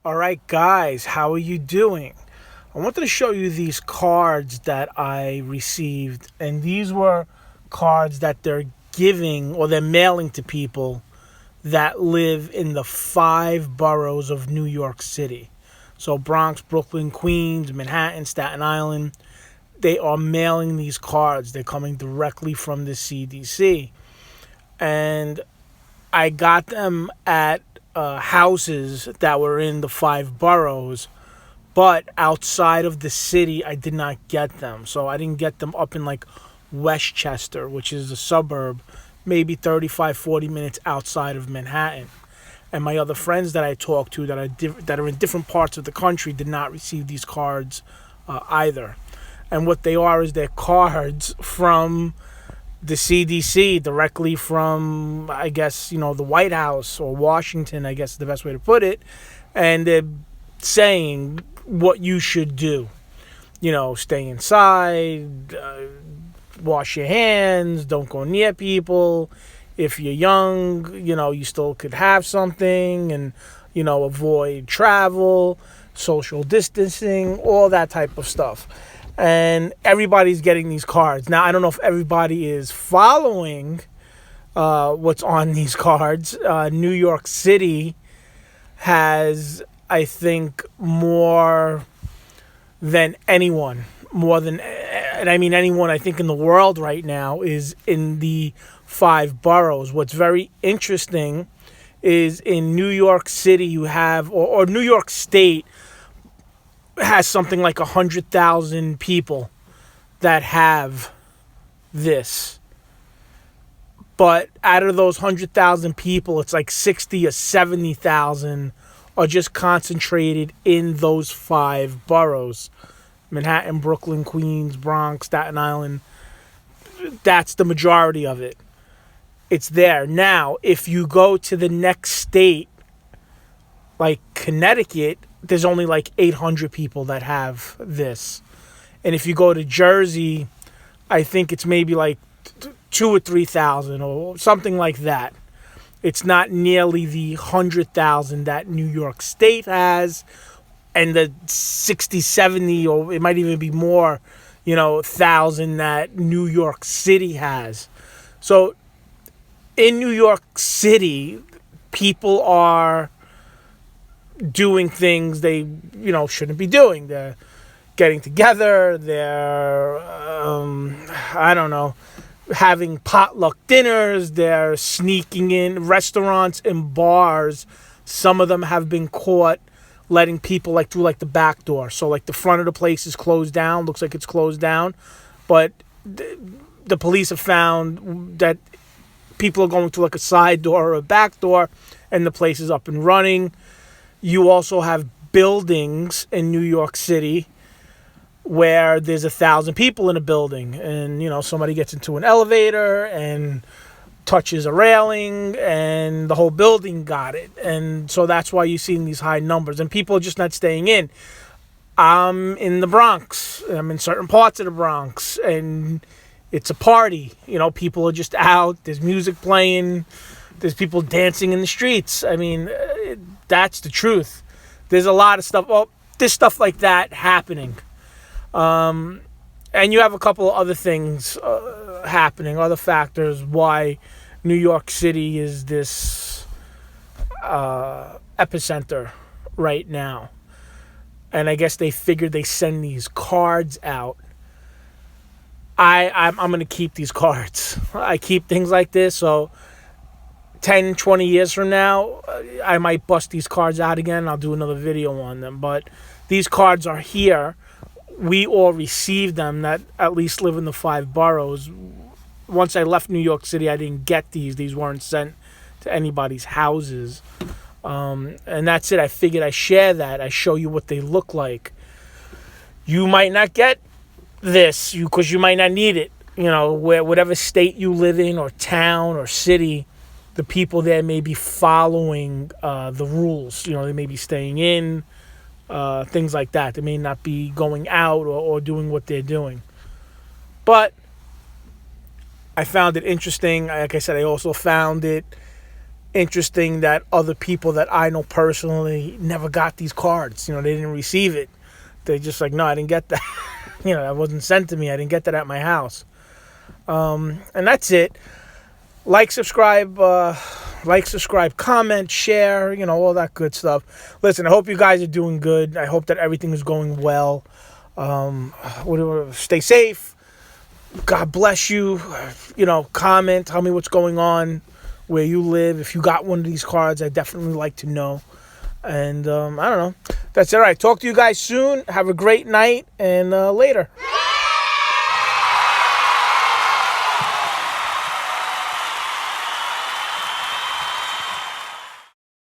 All right, guys, how are you doing? I wanted to show you these cards that I received, and these were cards that they're giving or they're mailing to people that live in the five boroughs of New York City. So, Bronx, Brooklyn, Queens, Manhattan, Staten Island. They are mailing these cards. They're coming directly from the CDC. And I got them at houses that were in the five boroughs, but outside of the city, I did not get them. So I didn't get them up in like Westchester, which is a suburb, maybe 35, 40 minutes outside of Manhattan. And my other friends that I talked to that are in different parts of the country did not receive these cards either. And what they are is they're cards from the CDC directly from, I guess, the White House or Washington, I guess is the best way to put it. And they're saying what you should do. Stay inside, wash your hands, don't go near people. If you're young, you still could have something and, avoid travel, social distancing, all that type of stuff. And everybody's getting these cards. Now, I don't know if everybody is following what's on these cards. New York City has, I think, more than anyone. And I mean anyone, I think, in the world right now is in the five boroughs. What's very interesting is in New York City you have, or New York State has something like 100,000 people that have this. But out of those 100,000 people, it's like 60 or 70,000 are just concentrated in those five boroughs. Manhattan, Brooklyn, Queens, Bronx, Staten Island. That's the majority of it. It's there. Now, if you go to the next state, like Connecticut, there's only like 800 people that have this. And if you go to Jersey, I think it's maybe like 2 or 3,000 or something like that. It's not nearly the 100,000 that New York State has, and the 60, 70, or it might even be more, thousand that New York City has. So in New York City, people are doing things they, shouldn't be doing. They're getting together. They're, I don't know, having potluck dinners. They're sneaking in restaurants and bars. Some of them have been caught letting people through the back door. So the front of the place is closed down. Looks like it's closed down. But the police have found that people are going through a side door or a back door, and the place is up and running. You also have buildings in New York City where there's 1,000 people in a building, and somebody gets into an elevator and touches a railing, and the whole building got it. And so that's why you're seeing these high numbers, and people are just not staying in. I'm in the Bronx. I'm in certain parts of the Bronx, and it's a party. People are just out. There's music playing. There's people dancing in the streets. I mean, that's the truth. There's a lot of stuff. Well, there's stuff like that happening. And you have a couple of other things happening, other factors why New York City is this epicenter right now. And I guess they figured they send these cards out. I'm going to keep these cards. I keep things like this, so 10, 20 years from now, I might bust these cards out again. I'll do another video on them. But these cards are here. We all received them that at least live in the five boroughs. Once I left New York City, I didn't get these. These weren't sent to anybody's houses. And that's it. I figured I share that. I show you what they look like. You might not get this because you might not need it. Whatever state you live in or town or city, the people there may be following the rules. They may be staying in, things like that. They may not be going out or doing what they're doing. But I found it interesting. Like I said, I also found it interesting that other people that I know personally never got these cards. They didn't receive it. They just like, no, I didn't get that. That wasn't sent to me. I didn't get that at my house. And that's it. Like, subscribe, comment, share, all that good stuff. Listen, I hope you guys are doing good. I hope that everything is going well. Stay safe. God bless you. Comment, tell me what's going on where you live. If you got one of these cards, I'd definitely like to know. And I don't know. That's all right. Talk to you guys soon. Have a great night, and later.